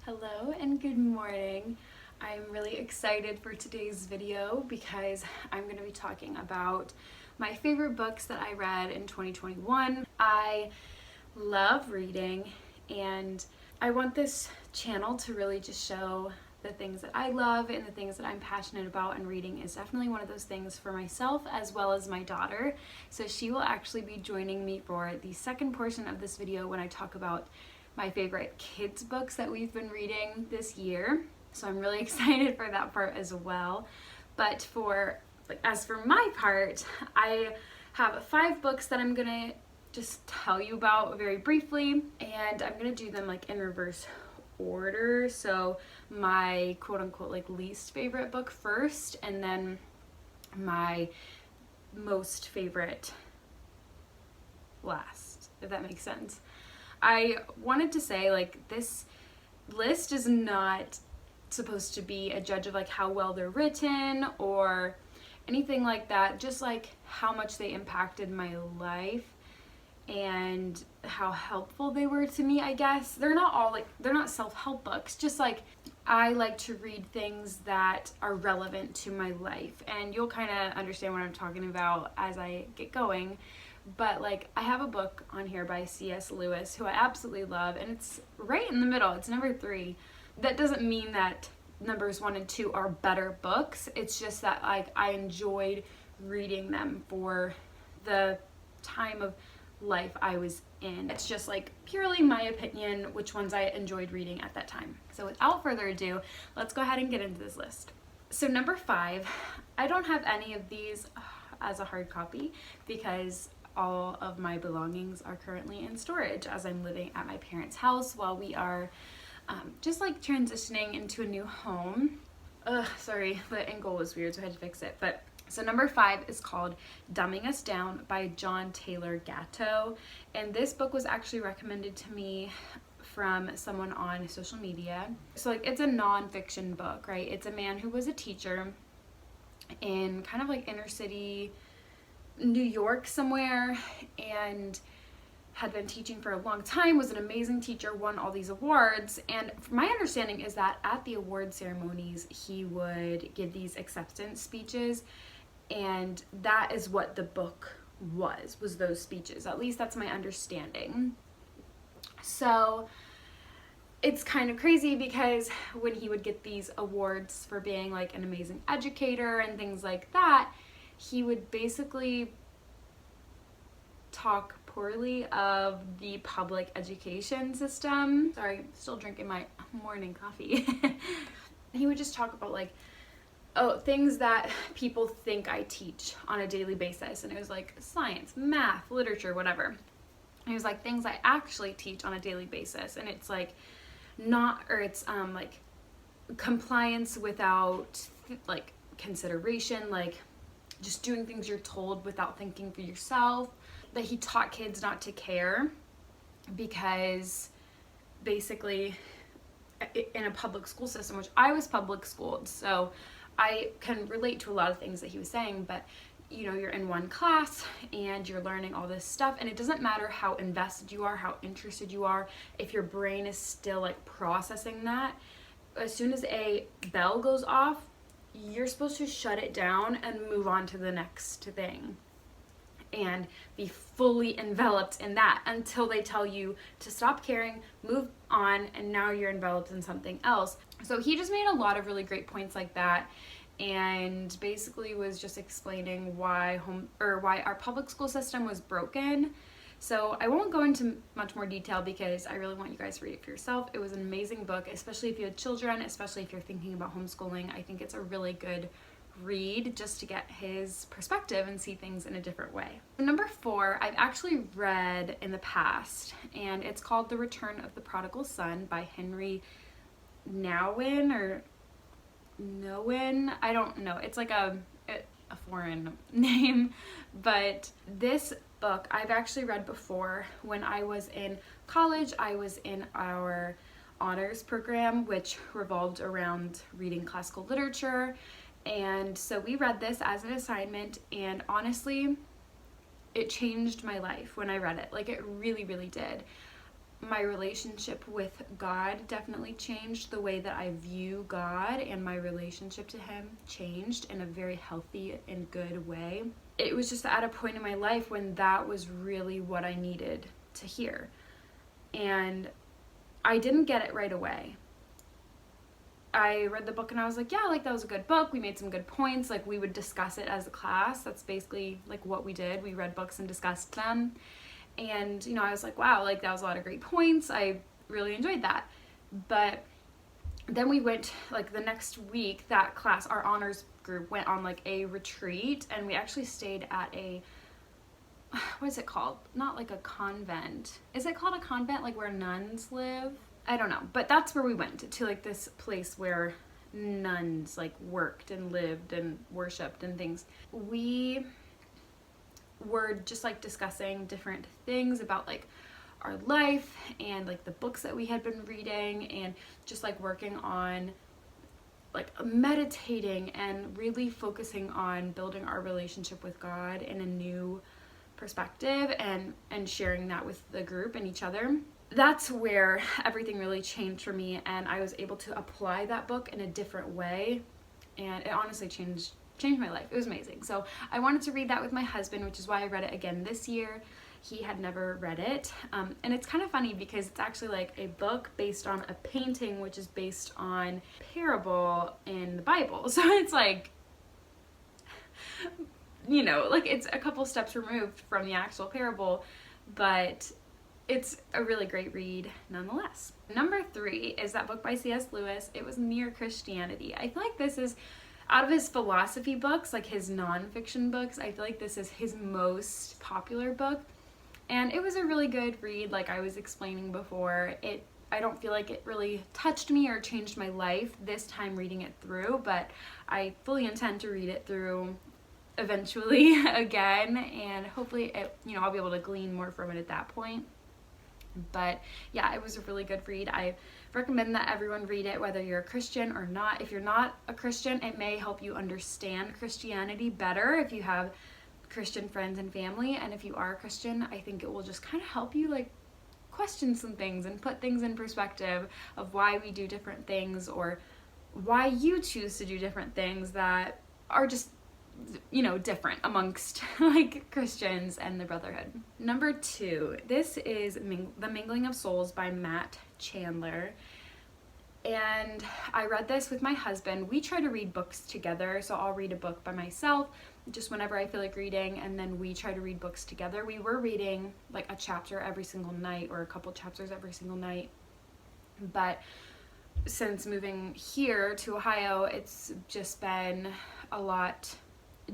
Hello and good morning. I'm really excited for today's video because I'm going to be talking about my favorite books that I read in 2021. I love reading and I want this channel to really just show the things that I love and the things that I'm passionate about, and reading is definitely one of those things for myself as well as my daughter. So she will actually be joining me for the second portion of this video when I talk about my favorite kids books that we've been reading this year. So I'm really excited for that part as well. But as for my part, I have 5 books that I'm gonna just tell you about very briefly, and I'm gonna do them in reverse order. So my quote-unquote least favorite book first, and then my most favorite last, if that makes sense. I wanted to say this list is not supposed to be a judge of how well they're written or anything like that, just how much they impacted my life and how helpful they were to me, I guess. They're not all they're not self-help books, just I like to read things that are relevant to my life, and you'll kind of understand what I'm talking about as I get going. But I have a book on here by C.S. Lewis, who I absolutely love, and it's right in the middle. It's number 3. That doesn't mean that numbers 1 and 2 are better books. It's just that I enjoyed reading them for the time of life I was in. It's just purely my opinion which ones I enjoyed reading at that time. So without further ado, let's go ahead and get into this list. So number 5, I don't have any of these as a hard copy because all of my belongings are currently in storage as I'm living at my parents' house while we are just transitioning into a new home. Sorry, the angle was weird, so I had to fix it. But so number 5 is called Dumbing Us Down by John Taylor Gatto, and this book was actually recommended to me from someone on social media. So it's a nonfiction book, right? It's a man who was a teacher in kind of inner city New York somewhere, and had been teaching for a long time, was an amazing teacher, won all these awards. And my understanding is that at the award ceremonies he would give these acceptance speeches, and that is what the book was those speeches. At least that's my understanding. So it's kind of crazy because when he would get these awards for being an amazing educator and things like that, he would basically talk poorly of the public education system. Sorry, still drinking my morning coffee. He would just talk about things that people think I teach on a daily basis, and it was science, math, literature, whatever. And it was things I actually teach on a daily basis, and it's compliance without consideration, just doing things you're told without thinking for yourself. That he taught kids not to care because basically in a public school system, which I was public schooled, so I can relate to a lot of things that he was saying, but you're in one class and you're learning all this stuff, and it doesn't matter how invested you are, how interested you are, if your brain is still processing that. As soon as a bell goes off, you're supposed to shut it down and move on to the next thing and be fully enveloped in that until they tell you to stop caring, move on, and now you're enveloped in something else. So he just made a lot of really great points like that, and basically was just explaining why our public school system was broken. So I won't go into much more detail because I really want you guys to read it for yourself. It was an amazing book, especially if you had children, especially if you're thinking about homeschooling. I think it's a really good read just to get his perspective and see things in a different way. Number 4, I've actually read in the past, and it's called The Return of the Prodigal Son by Henry Nouwen or Nouwen. I don't know. It's a foreign name, but this book I've actually read before. When I was in college, I was in our honors program, which revolved around reading classical literature. And so we read this as an assignment, and honestly, it changed my life when I read it. It really, really did. my relationship with God definitely changed. The way that I view God and my relationship to him changed in a very healthy and good way. It was just at a point in my life when that was really what I needed to hear. And I didn't get it right away. I read the book and I was like, yeah, like that was a good book. We made some good points. Like we would discuss it as a class. That's basically like what we did. We read books and discussed them. And, I was like, wow, like that was a lot of great points. I really enjoyed that. But then we went, like the next week, that class, our honors group went on like a retreat, and we actually stayed at what is it called? Not like a convent. Is it called a convent, like where nuns live? I don't know, but that's where we went, to like this place where nuns like worked and lived and worshipped and things. We were just like discussing different things about like our life and like the books that we had been reading, and just like working on like meditating and really focusing on building our relationship with God in a new perspective, and sharing that with the group and each other. That's where everything really changed for me, and I was able to apply that book in a different way, and it honestly changed my life. It was amazing. So I wanted to read that with my husband, which is why I read it again this year. He had never read it, and it's kind of funny because it's actually like a book based on a painting, which is based on parable in the Bible. So it's like, like it's a couple steps removed from the actual parable, but it's a really great read nonetheless. Number 3 is that book by C.S. Lewis. It was Mere Christianity. I feel like this is, out of his philosophy books, like his nonfiction books, I feel like this is his most popular book. And it was a really good read, like I was explaining before. I don't feel like it really touched me or changed my life this time reading it through, but I fully intend to read it through eventually again, and hopefully I'll be able to glean more from it at that point. But yeah, it was a really good read. I recommend that everyone read it, whether you're a Christian or not. If you're not a Christian, it may help you understand Christianity better if you have Christian friends and family. And if you are a Christian, I think it will just kind of help you like question some things and put things in perspective of why we do different things, or why you choose to do different things that are just different amongst like Christians and the Brotherhood. Number 2, this is The Mingling of Souls by Matt Chandler. And I read this with my husband. We try to read books together, so I'll read a book by myself just whenever I feel like reading, and then we try to read books together. We were reading like a chapter every single night, or a couple chapters every single night, but since moving here to Ohio, it's just been a lot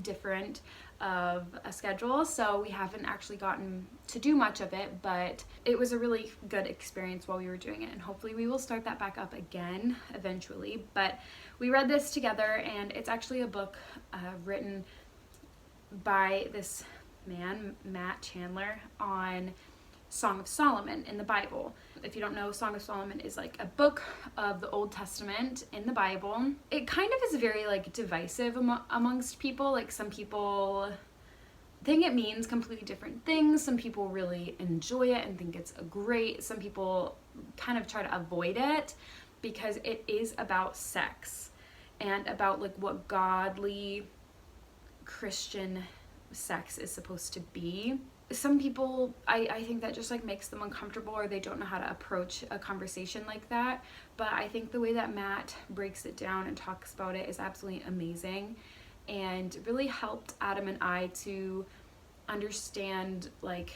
different of a schedule, so we haven't actually gotten to do much of it, but it was a really good experience while we were doing it, and hopefully we will start that back up again eventually. But we read this together, and it's actually a book written by this man, Matt Chandler, on Song of Solomon in the Bible. If you don't know, Song of Solomon is like a book of the Old Testament in the Bible. It kind of is very like divisive amongst people. Like some people think it means completely different things. Some people really enjoy it and think it's great. Some people kind of try to avoid it because it is about sex and about like what godly Christian sex is supposed to be. Some people, I think that just like makes them uncomfortable, or they don't know how to approach a conversation like that. But I think the way that Matt breaks it down and talks about it is absolutely amazing, and really helped Adam and I to understand like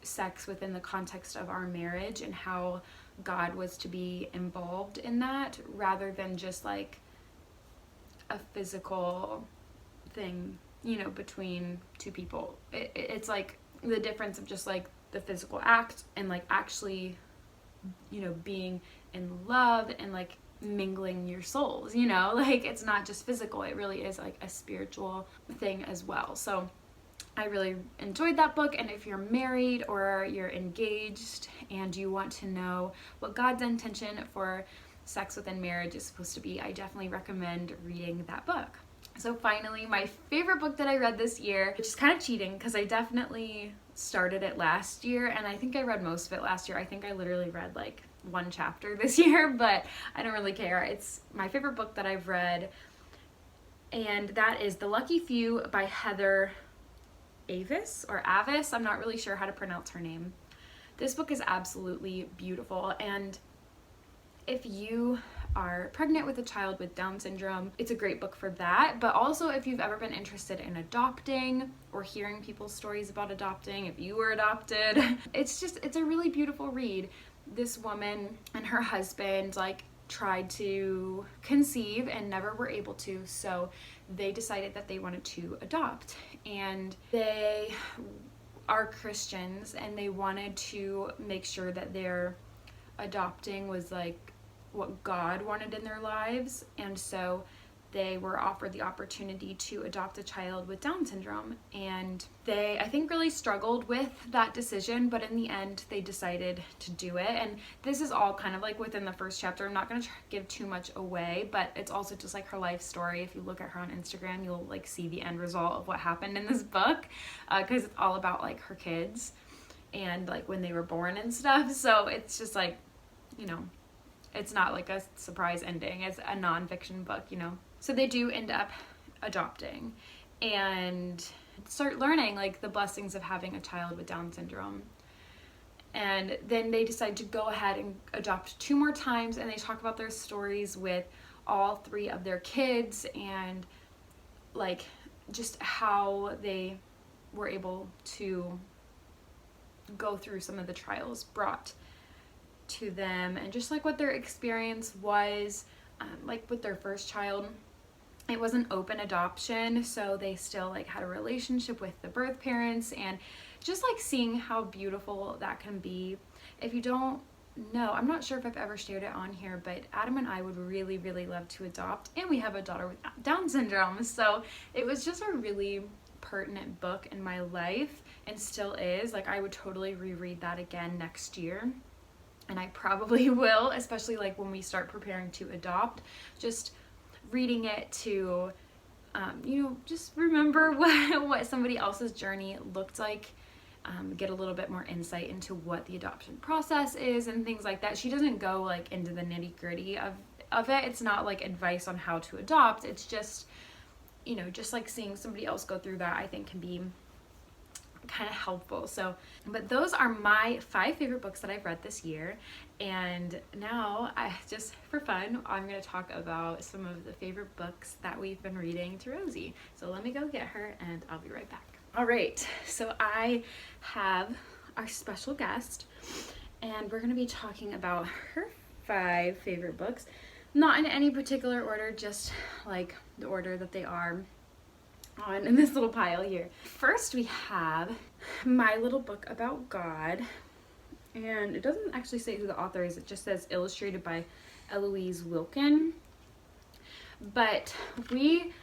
sex within the context of our marriage and how God was to be involved in that, rather than just like a physical thing, between two people. It's like the difference of just like the physical act and like actually being in love and like mingling your souls, like it's not just physical, it really is like a spiritual thing as well. So I really enjoyed that book, and if you're married or you're engaged and you want to know what God's intention for sex within marriage is supposed to be, I definitely recommend reading that book. So finally, my favorite book that I read this year, which is kind of cheating because I definitely started it last year and I think I read most of it last year. I think I literally read like one chapter this year, but I don't really care. It's my favorite book that I've read, and that is The Lucky Few by Heather Avis or Avis. I'm not really sure how to pronounce her name. This book is absolutely beautiful, and if you are pregnant with a child with Down syndrome, it's a great book for that. But also if you've ever been interested in adopting or hearing people's stories about adopting, if you were adopted, it's a really beautiful read. This woman and her husband like tried to conceive and never were able to, so they decided that they wanted to adopt, and they are Christians and they wanted to make sure that their adopting was like what God wanted in their lives, and so they were offered the opportunity to adopt a child with Down syndrome, and they, I think, really struggled with that decision, but in the end they decided to do it. And this is all kind of like within the first chapter. I'm not going to give too much away, but it's also just like her life story. If you look at her on Instagram, you'll like see the end result of what happened in this book, because it's all about like her kids and like when they were born and stuff. So it's just like, you know, it's not like a surprise ending. It's a nonfiction book, you know. So they do end up adopting and start learning like the blessings of having a child with Down syndrome. And then they decide to go ahead and adopt 2 more times, and they talk about their stories with all 3 of their kids and like just how they were able to go through some of the trials brought to them, and just like what their experience was. Like with their first child, it was an open adoption, so they still like had a relationship with the birth parents, and just like seeing how beautiful that can be. If you don't know, I'm not sure if I've ever shared it on here, but Adam and I would really, really love to adopt, and we have a daughter with Down syndrome, so it was just a really pertinent book in my life, and still is. Like I would totally reread that again next year. And I probably will, especially like when we start preparing to adopt, just reading it to, you know, just remember what somebody else's journey looked like, get a little bit more insight into what the adoption process is and things like that. She doesn't go like into the nitty gritty of it. It's not like advice on how to adopt. It's just, you know, just like seeing somebody else go through that, I think can be kind of helpful. So, but those are my 5 favorite books that I've read this year, and now just for fun, I'm going to talk about some of the favorite books that we've been reading to Rosie. So let me go get her and I'll be right back. All right, so I have our special guest, and we're going to be talking about her 5 favorite books, not in any particular order, just like the order that they are on in this little pile here. First we have My Little Book About God, and it doesn't actually say who the author is. It just says illustrated by Eloise Wilkin. But we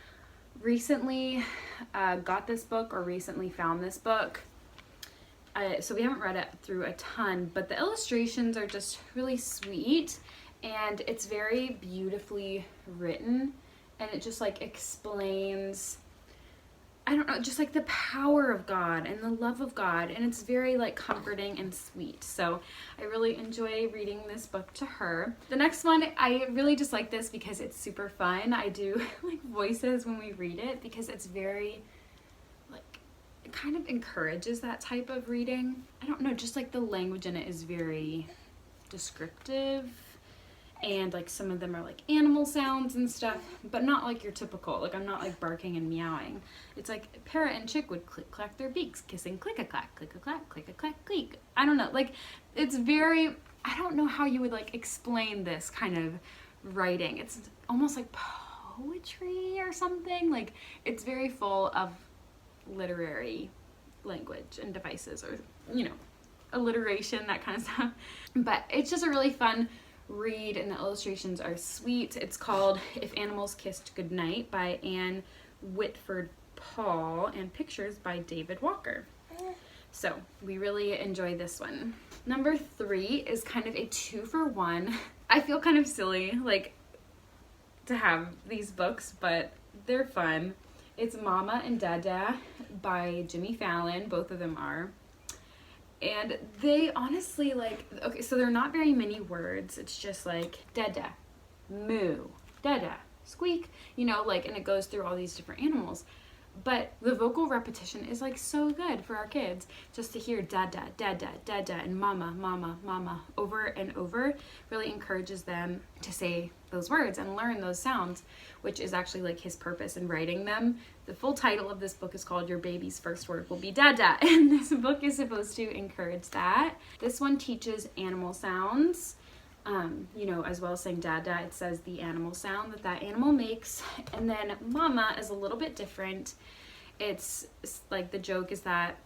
recently got this book, or recently found this book, so we haven't read it through a ton, but the illustrations are just really sweet, and it's very beautifully written, and it just like explains, I don't know, just like the power of God and the love of God, and it's very like comforting and sweet. So I really enjoy reading this book to her. The next one, I really just like this because it's super fun. I do like voices when we read it because it's very like, it kind of encourages that type of reading. I don't know, just like the language in it is very descriptive, and like some of them are like animal sounds and stuff, but not like your typical, like I'm not like barking and meowing. It's like parrot and chick would click clack their beaks, kissing click a clack, click a clack, click a clack, click. I don't know, like it's very, I don't know how you would like explain this kind of writing. It's almost like poetry or something. Like it's very full of literary language and devices, or you know, alliteration, that kind of stuff. But it's just a really fun read, and the illustrations are sweet. It's called If Animals Kissed Goodnight by Anne Whitford Paul, and pictures by David Walker. So we really enjoy this one. Number 3 is kind of a 2-for-1. I feel kind of silly like to have these books, but they're fun. It's Mama and Dada by Jimmy Fallon. Both of them are. And they honestly, like, okay, so they're not very many words. It's just like Dada, moo, Dada, squeak, you know, like, and it goes through all these different animals. But the vocal repetition is like so good for our kids, just to hear Dada, Dada, Dada, and Mama, Mama, Mama over and over really encourages them to say those words and learn those sounds, which is actually like his purpose in writing them. The full title of this book is called Your Baby's First Word Will Be Dada, and this book is supposed to encourage that. This one teaches animal sounds. You know, as well as saying Dada, it says the animal sound that animal makes. And then Mama is a little bit different. It's like the joke is that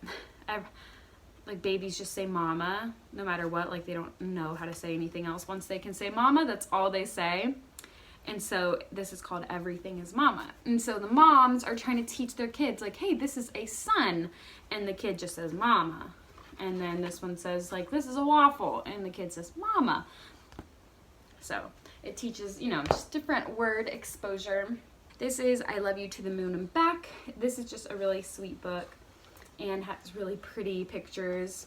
like babies just say Mama no matter what. Like they don't know how to say anything else. Once they can say Mama, that's all they say. And so this is called Everything is Mama. And so the moms are trying to teach their kids like, hey, this is a son. And the kid just says Mama. And then this one says like, this is a waffle. And the kid says Mama. So it teaches, you know, just different word exposure. This is I Love You to the Moon and Back. This is just a really sweet book and has really pretty pictures.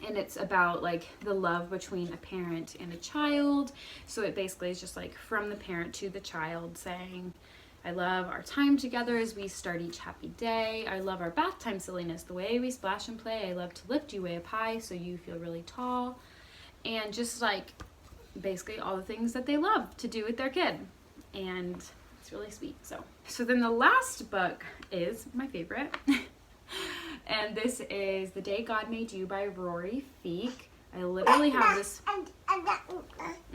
And it's about like the love between a parent and a child. So it basically is just like from the parent to the child saying, I love our time together as we start each happy day. I love our bath time silliness, the way we splash and play. I love to lift you way up high so you feel really tall. And just like basically all the things that they love to do with their kid, and it's really sweet. So then the last book is my favorite and this is The Day God Made You by Rory Feek. I literally have this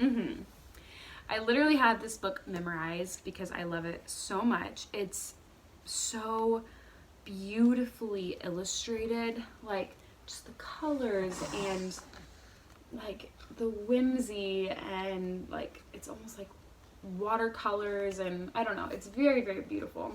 I literally have this book memorized because I love it so much. It's so beautifully illustrated, like just the colors and like the whimsy, and like it's almost like watercolors, and I don't know, it's very, very beautiful.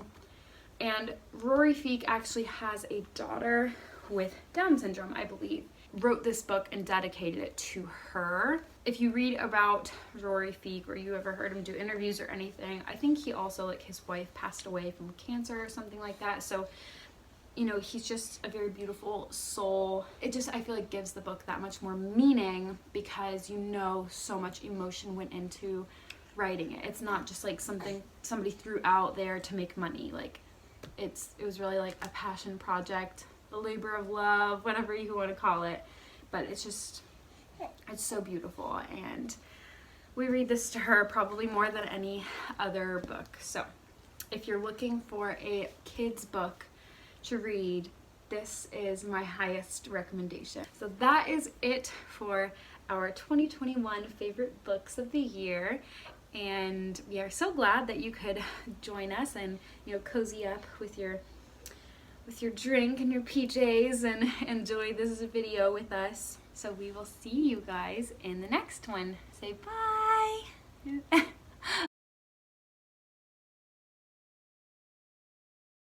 And Rory Feek actually has a daughter with Down syndrome, I believe. Wrote this book and dedicated it to her. If you read about Rory Feek or you ever heard him do interviews or anything, I think he also, like, his wife passed away from cancer or something like that. So, you know, he's just a very beautiful soul. It just, I feel like, gives the book that much more meaning because you know so much emotion went into writing it. It's not just like something somebody threw out there to make money. Like, it was really like a passion project, a labor of love, whatever you want to call it. But it's just, it's so beautiful. And we read this to her probably more than any other book. So if you're looking for a kid's book to read, this is my highest recommendation. So that is it for our 2021 favorite books of the year. And we are so glad that you could join us and, you know, cozy up with your drink and your PJs and enjoy this video with us. So we will see you guys in the next one. Say bye.